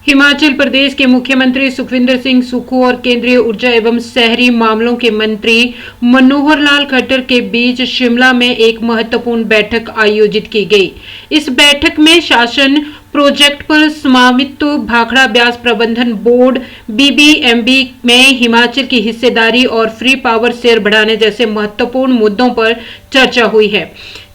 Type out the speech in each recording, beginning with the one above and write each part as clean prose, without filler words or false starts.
हिमाचल प्रदेश के मुख्यमंत्री सुखविंदर सिंह सुक्खू और केंद्रीय ऊर्जा एवं शहरी मामलों के मंत्री मनोहर लाल खट्टर के बीच शिमला में एक महत्वपूर्ण बैठक आयोजित की गई। इस बैठक में शासन प्रोजेक्ट पर स्वामित्व भाखड़ा ब्यास प्रबंधन बोर्ड BBMB में हिमाचल की हिस्सेदारी और फ्री पावर शेयर बढ़ाने जैसे महत्वपूर्ण मुद्दों पर चर्चा हुई है।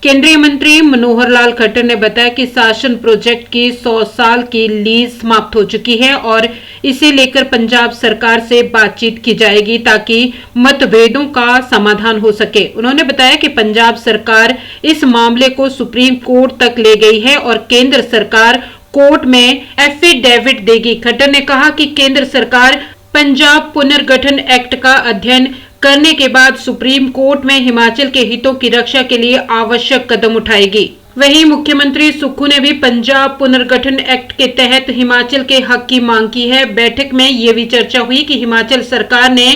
केंद्रीय मंत्री मनोहर लाल खट्टर ने बताया कि शासन प्रोजेक्ट की 100 साल की लीज समाप्त हो चुकी है और इसे लेकर पंजाब सरकार से बातचीत की जाएगी ताकि मतभेदों का समाधान हो सके। उन्होंने बताया कि पंजाब सरकार इस मामले को सुप्रीम कोर्ट तक ले गई है और केंद्र सरकार कोर्ट में एफिडेविट देगी। खट्टर ने कहा कि केंद्र सरकार पंजाब पुनर्गठन एक्ट का अध्ययन करने के बाद सुप्रीम कोर्ट में हिमाचल के हितों की रक्षा के लिए आवश्यक कदम उठाएगी। वहीं मुख्यमंत्री सुक्खू ने भी पंजाब पुनर्गठन एक्ट के तहत हिमाचल के हक की मांग की है। बैठक में ये भी चर्चा हुई कि हिमाचल सरकार ने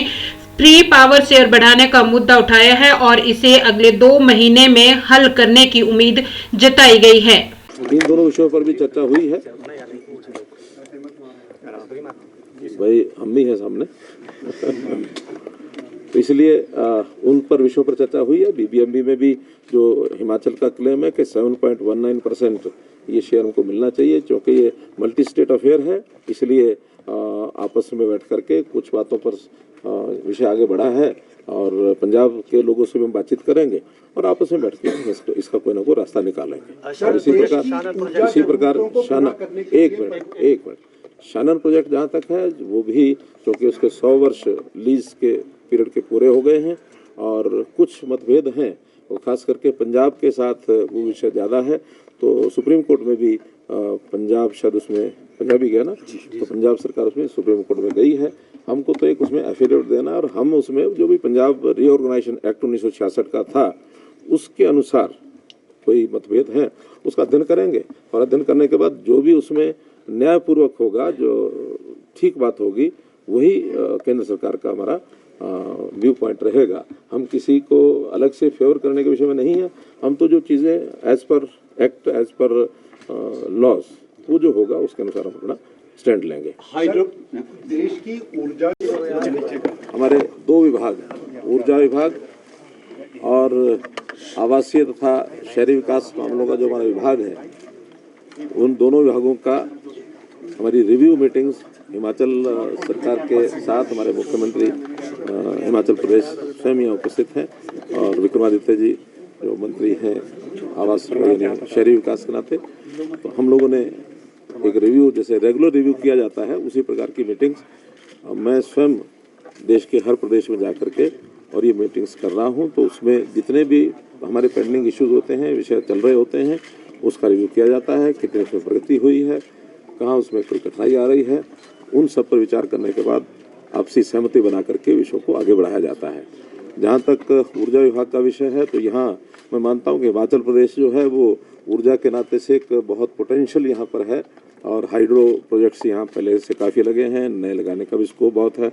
फ्री पावर शेयर बढ़ाने का मुद्दा उठाया है और इसे अगले 2 महीने में हल करने की उम्मीद जताई गई है। इन दोनों विषयों पर भी चर्चा हुई है। भाई हम भी हैं सामने तो इसलिए उन पर विषयों पर चर्चा हुई है। BBMB में भी जो हिमाचल का क्लेम है कि 7.19% ये शेयर हमको मिलना चाहिए, क्योंकि ये मल्टी स्टेट अफेयर है। इसलिए आपस में बैठ करके कुछ बातों पर विषय आगे बढ़ा है और पंजाब के लोगों से भी हम बातचीत करेंगे और आपस में बैठ के इसका कोई ना कोई रास्ता निकालेंगे। और इसी प्रकार शानन प्रोजेक्ट जहाँ तक है वो भी, क्योंकि उसके 100 वर्ष लीज के पीरियड के पूरे हो गए हैं और कुछ मतभेद हैं और खास करके पंजाब के साथ वो विषय ज़्यादा है। तो सुप्रीम कोर्ट में भी पंजाब शायद उसमें पंजाबी गया ना, तो पंजाब सरकार उसमें सुप्रीम कोर्ट में गई है। हमको तो एक उसमें एफिडेविट देना और हम उसमें जो भी पंजाब रीऑर्गेनाइजेशन एक्ट 1966 का था उसके अनुसार कोई मतभेद है उसका अध्ययन करेंगे और अध्ययन करने के बाद जो भी उसमें न्यायपूर्वक होगा, जो ठीक बात होगी, वही केंद्र सरकार का हमारा व्यू पॉइंट रहेगा। हम किसी को अलग से फेवर करने के विषय में नहीं है। हम तो जो चीज़ें as per act, as per laws, वो जो होगा उसके अनुसार हम अपना स्टैंड लेंगे। देश की ऊर्जा हमारे 2 विभाग हैं, ऊर्जा विभाग और आवासीय तथा शहरी विकास मामलों का जो हमारा विभाग है, उन दोनों विभागों का हमारी रिव्यू मीटिंग्स हिमाचल सरकार के साथ हमारे मुख्यमंत्री हिमाचल प्रदेश स्वयं यहाँ उपस्थित हैं और विक्रमादित्य जी जो मंत्री हैं आवास शहरी विकास के नाते, तो हम लोगों ने एक रिव्यू, जैसे रेगुलर रिव्यू किया जाता है उसी प्रकार की मीटिंग्स मैं स्वयं देश के हर प्रदेश में जा कर के और ये मीटिंग्स कर रहा हूँ। तो उसमें जितने भी हमारे पेंडिंग इश्यूज होते हैं, विषय चल रहे होते हैं, उसका रिव्यू किया जाता है। कितने उसमें प्रगति हुई है, कहाँ उसमें कोई कठिनाई आ रही है, उन सब पर विचार करने के बाद आपसी सहमति बना करके विषयों को आगे बढ़ाया जाता है। जहाँ तक ऊर्जा विभाग का विषय है, तो यहाँ मैं मानता हूँ कि हिमाचल प्रदेश जो है वो ऊर्जा के नाते से एक बहुत पोटेंशियल यहाँ पर है और हाइड्रो प्रोजेक्ट्स यहाँ पहले से काफ़ी लगे हैं, नए लगाने का भी स्कोप बहुत है।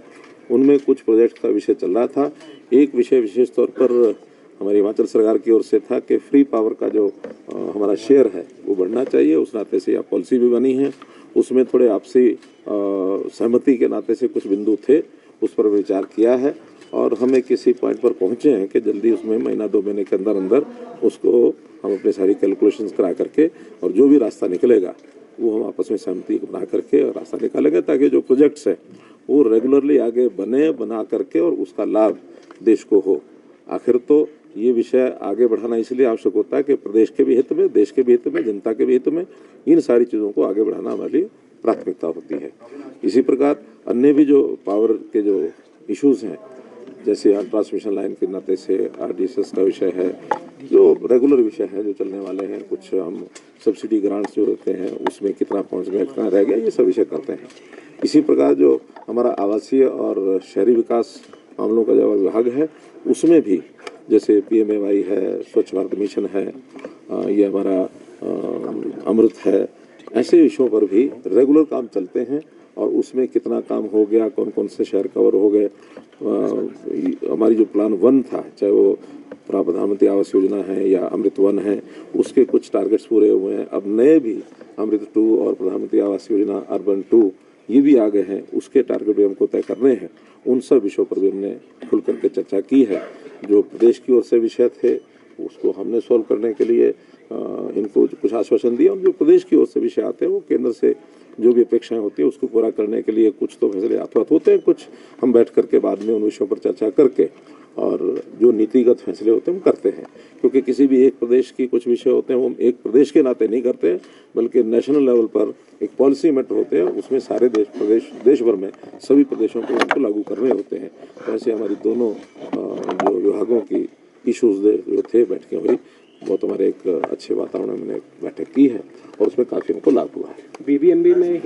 उनमें कुछ प्रोजेक्ट का विषय चल रहा था। एक विषय विशेष तौर पर हमारी हिमाचल सरकार की ओर से था कि फ्री पावर का जो हमारा शेयर है वो बढ़ना चाहिए। उस नाते से यह पॉलिसी भी बनी है। उसमें थोड़े आपसी सहमति के नाते से कुछ बिंदु थे, उस पर विचार किया है और हमें किसी पॉइंट पर पहुंचे हैं कि जल्दी उसमें 1-2 महीने के अंदर अंदर उसको हम अपने सारी कैलकुलेशंस करा करके और जो भी रास्ता निकलेगा वो हम आपस में सहमति बना करके और रास्ता निकालेंगे, ताकि जो प्रोजेक्ट्स हैं वो रेगुलरली आगे बना करके और उसका लाभ देश को हो। आखिर तो ये विषय आगे बढ़ाना इसलिए आवश्यक होता है कि प्रदेश के भी हित में, देश के भी हित में, जनता के भी हित में इन सारी चीज़ों को आगे बढ़ाना हमारे लिए प्राथमिकता होती है। इसी प्रकार अन्य भी जो पावर के जो इश्यूज़ हैं, जैसे ट्रांसमिशन लाइन के नाते से RDSS का विषय है, जो रेगुलर विषय है, जो चलने वाले हैं, कुछ हम सब्सिडी ग्रांट्स जो होते हैं उसमें कितना पहुँच गया, कितना रह गया, ये सब विषय करते हैं। इसी प्रकार जो हमारा आवासीय और शहरी विकास मामलों का जो विभाग है उसमें भी जैसे PMAY है, स्वच्छ भारत मिशन है, ये हमारा अमृत है, ऐसे विषयों पर भी रेगुलर काम चलते हैं और उसमें कितना काम हो गया, कौन कौन से शहर कवर हो गए। हमारी जो प्लान 1 था, चाहे वो प्रधानमंत्री आवास योजना है या अमृत 1 है, उसके कुछ टारगेट्स पूरे हुए हैं। अब नए भी अमृत 2 और प्रधानमंत्री आवास योजना अर्बन 2 ये भी आ गए हैं, उसके टारगेट भी हमको तय करने हैं। उन सब विषयों पर भी हमने खुल करके चर्चा की है। जो प्रदेश की ओर से विषय थे उसको हमने सॉल्व करने के लिए इनको कुछ आश्वासन दिया, और जो प्रदेश की ओर से विषय आते हैं वो केंद्र से जो भी अपेक्षाएं होती है उसको पूरा करने के लिए कुछ तो फैसले हाथ होते हैं, कुछ हम बैठ करके बाद में उन विषयों पर चर्चा करके और जो नीतिगत फैसले होते हैं हम करते हैं। क्योंकि किसी भी एक प्रदेश की कुछ विषय होते हैं वो हम एक प्रदेश के नाते नहीं करते, बल्कि नेशनल लेवल पर एक पॉलिसी मैटर होते हैं, उसमें सारे देश भर में सभी प्रदेशों को उनको लागू करने होते हैं। तो ऐसे हमारी दोनों जो विभागों की इशूज जो थे बैठकें हुई, बहुत हमारे एक अच्छे वातावरण में हमने बैठक की है और उसमें काफ़ी हमको लाभ हुआ है। बीबीएमबी में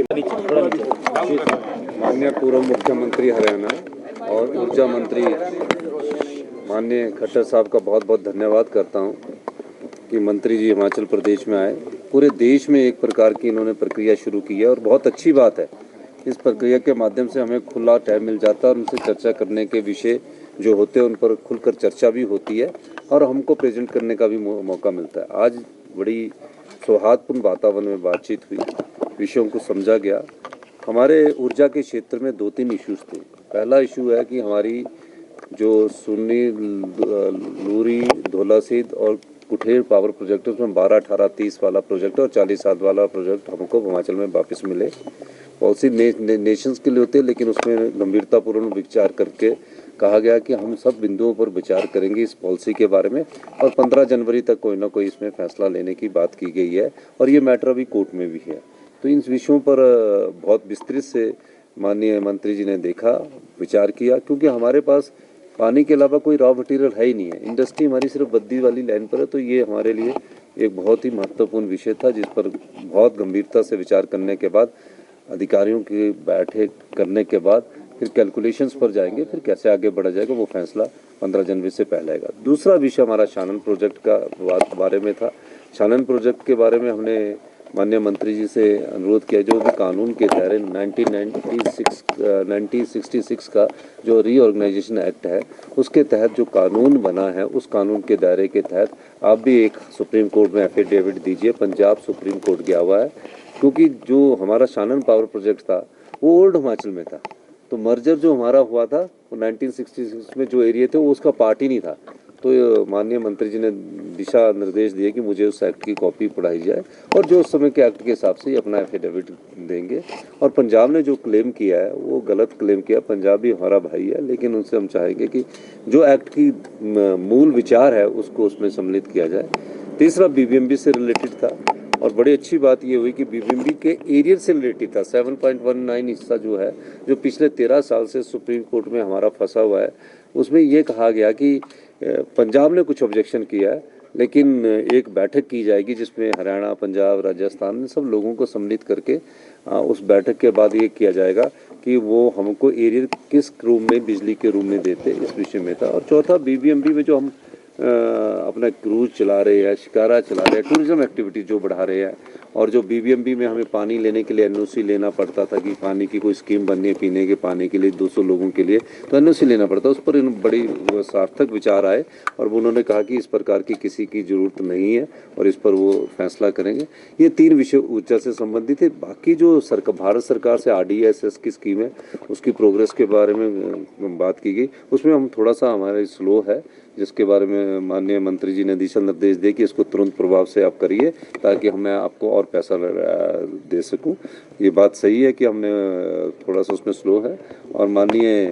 माननीय पूर्व मुख्यमंत्री हरियाणा और ऊर्जा मंत्री माननीय खट्टर साहब का बहुत बहुत धन्यवाद करता हूं कि मंत्री जी हिमाचल प्रदेश में आए। पूरे देश में एक प्रकार की इन्होंने प्रक्रिया शुरू की है और बहुत अच्छी बात है। इस प्रक्रिया के माध्यम से हमें खुला टाइम मिल जाता है और उनसे चर्चा करने के विषय जो होते हैं उन पर खुलकर चर्चा भी होती है और हमको प्रेजेंट करने का भी मौका मिलता है। आज बड़ी सौहार्दपूर्ण वातावरण में बातचीत हुई, विषयों को समझा गया। हमारे ऊर्जा के क्षेत्र में 2-3 इश्यूज थे। पहला इशू है कि हमारी जो सुन्नी, लूरी, धौलासीद और कुठेड़ पावर प्रोजेक्ट है उसमें 12, 18, 30 वाला प्रोजेक्ट और 40-7 वाला प्रोजेक्ट हमको हिमाचल में वापस मिले। पॉलिसी नेशंस के लिए होते हैं, लेकिन उसमें गंभीरतापूर्ण विचार करके कहा गया कि हम सब बिंदुओं पर विचार करेंगे इस पॉलिसी के बारे में और 15 जनवरी तक कोई ना कोई इसमें फैसला लेने की बात की गई है और ये मैटर अभी कोर्ट में भी है। तो इन विषयों पर बहुत विस्तृत से माननीय मंत्री जी ने देखा, विचार किया, क्योंकि हमारे पास पानी के अलावा कोई रॉ मटेरियल है ही नहीं है। इंडस्ट्री हमारी सिर्फ बद्दी वाली लाइन पर है, तो ये हमारे लिए एक बहुत ही महत्वपूर्ण विषय था जिस पर बहुत गंभीरता से विचार करने के बाद अधिकारियों के बैठे करने के बाद फिर कैलकुलेशंस पर जाएंगे, फिर कैसे आगे बढ़ा जाएगा वो फैसला 15 जनवरी से पहले आएगा। दूसरा विषय हमारा शानन प्रोजेक्ट का बारे में था। शानन प्रोजेक्ट के बारे में हमने माननीय मंत्री जी से अनुरोध किया, जो भी कानून के दायरे 1966 का जो रीऑर्गेनाइजेशन एक्ट है उसके तहत जो कानून बना है उस कानून के दायरे के तहत आप भी एक सुप्रीम कोर्ट में एफिडेविट दीजिए। पंजाब सुप्रीम कोर्ट गया हुआ है, क्योंकि जो हमारा शानन पावर प्रोजेक्ट था वो ओल्ड हिमाचल में था, तो मर्जर जो हमारा हुआ था वो 1966 में जो एरिया थे वो उसका पार्ट ही नहीं था। तो माननीय मंत्री जी ने दिशा निर्देश दिए कि मुझे उस एक्ट की कॉपी पढ़ाई जाए और जो उस समय के एक्ट के हिसाब से ही अपना एफिडेविट देंगे। और पंजाब ने जो क्लेम किया है वो गलत क्लेम किया। पंजाब भी हमारा भाई है, लेकिन उनसे हम चाहेंगे कि जो एक्ट की मूल विचार है उसको उसमें सम्मिलित किया जाए। तीसरा बीबीएमबी से रिलेटेड था और बड़ी अच्छी बात ये हुई कि बीबीएमबी के एरिया से रिलेटेड था। 7.19 हिस्सा जो है, जो पिछले 13 साल से सुप्रीम कोर्ट में हमारा फंसा हुआ है, उसमें ये कहा गया कि पंजाब ने कुछ ऑब्जेक्शन किया है, लेकिन एक बैठक की जाएगी जिसमें हरियाणा, पंजाब, राजस्थान सब लोगों को सम्मिलित करके उस बैठक के बाद ये किया जाएगा कि वो हमको एरिया किस रूम में बिजली के रूम में देते, इस विषय में था। और चौथा बीबीएमबी में जो हम अपना क्रूज चला रहे हैं, शिकारा चला रहे हैं, टूरिज्म एक्टिविटी जो बढ़ा रहे हैं, और जो बीबीएमबी में हमें पानी लेने के लिए एनओसी लेना पड़ता था कि पानी की कोई स्कीम बननी है पीने के पानी के लिए 200 लोगों के लिए, तो एनओसी लेना पड़ता। उस पर बड़ी सार्थक विचार आए और उन्होंने कहा कि इस प्रकार की किसी की ज़रूरत नहीं है और इस पर वो फैसला करेंगे। ये 3 विषय ऊर्जा से संबंधित है। बाकी जो भारत सरकार से RDSS की स्कीम है उसकी प्रोग्रेस के बारे में बात की गई, उसमें हम थोड़ा सा हमारे स्लो है, जिसके बारे में माननीय मंत्री जी ने दिशा निर्देश दिए कि इसको तुरंत प्रभाव से आप करिए ताकि मैं आपको और पैसा दे सकूं। ये बात सही है कि हमने थोड़ा सा उसमें स्लो है। और माननीय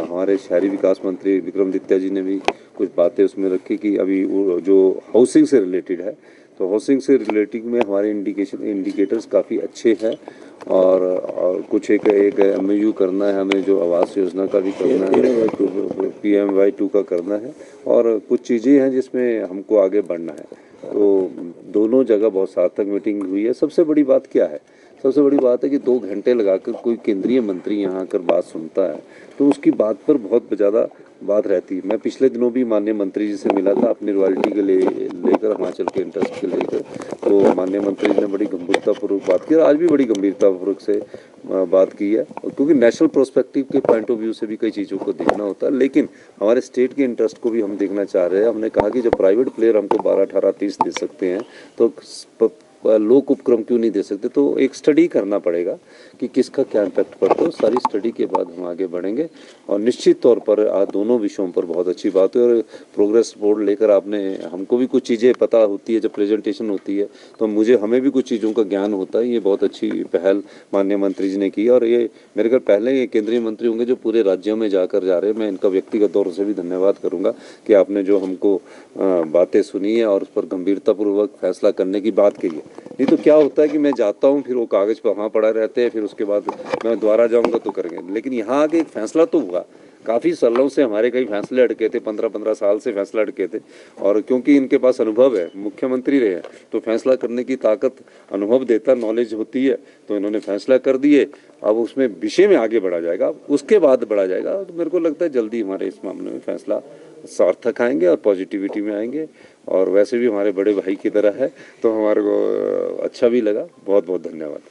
हमारे शहरी विकास मंत्री विक्रमादित्य जी ने भी कुछ बातें उसमें रखी कि अभी जो हाउसिंग से रिलेटेड है, तो हाउसिंग से रिलेटेड में हमारे इंडिकेटर्स काफ़ी अच्छे हैं और कुछ एक MOU करना है हमें, जो आवास योजना का भी करना है, PMY2 का करना है और कुछ चीज़ें हैं जिसमें हमको आगे बढ़ना है। तो दोनों जगह बहुत सार्थक मीटिंग हुई है। सबसे बड़ी बात क्या है? सबसे बड़ी बात है कि 2 घंटे लगाकर कोई केंद्रीय मंत्री यहाँ आकर बात सुनता है तो उसकी बात पर बहुत ज़्यादा बात रहती है। मैं पिछले दिनों भी माननीय मंत्री जी से मिला था अपनी रॉयल्टी के लेकर, हिमाचल के इंटरेस्ट के लेकर, तो माननीय मंत्री जी ने बड़ी गंभीरतापूर्वक बात की और आज भी बड़ी गंभीरतापूर्वक से बात की है, क्योंकि नेशनल प्रोस्पेक्टिव के पॉइंट ऑफ व्यू से भी कई चीज़ों को देखना होता है, लेकिन हमारे स्टेट के इंटरेस्ट को भी हम देखना चाह रहे हैं। हमने कहा कि जब प्राइवेट प्लेयर हमको 12, 18, 30 दे सकते हैं तो लोक उपक्रम क्यों नहीं दे सकते। तो एक स्टडी करना पड़ेगा कि किसका क्या इम्पैक्ट पड़ता है, सारी स्टडी के बाद हम आगे बढ़ेंगे। और निश्चित तौर पर आज दोनों विषयों पर बहुत अच्छी बात है और प्रोग्रेस रिपोर्ट लेकर आपने, हमको भी कुछ चीज़ें पता होती है जब प्रेजेंटेशन होती है, तो हमें भी कुछ चीज़ों का ज्ञान होता है। ये बहुत अच्छी पहल माननीय मंत्री जी ने की और ये मेरे घर पहले ये केंद्रीय मंत्री होंगे जो पूरे राज्यों में जाकर जा रहे हैं। मैं इनका व्यक्तिगत तौर से भी धन्यवाद करूँगा कि आपने जो हमको बातें सुनी है और उस पर गंभीरतापूर्वक फैसला करने की बात कही है। नहीं तो क्या होता है कि मैं जाता हूँ, फिर वो कागज़ पर वहाँ पड़ा रहते हैं, फिर उसके बाद मैं दोबारा जाऊँगा तो करेंगे, लेकिन यहाँ आके एक फैसला तो हुआ। काफ़ी सालों से हमारे कई फैसले अटके थे, 15-15 साल से फैसला अटके थे, और क्योंकि इनके पास अनुभव है, मुख्यमंत्री रहे हैं, तो फैसला करने की ताकत अनुभव देता, नॉलेज होती है, तो इन्होंने फैसला कर दिए। अब उसमें विषय में आगे बढ़ा जाएगा, उसके बाद बढ़ा जाएगा। तो मेरे को लगता है जल्दी हमारे इस मामले में फैसला सार्थक आएंगे और पॉजिटिविटी में आएंगे, और वैसे भी हमारे बड़े भाई की तरह है, तो हमारे को अच्छा भी लगा। बहुत बहुत धन्यवाद।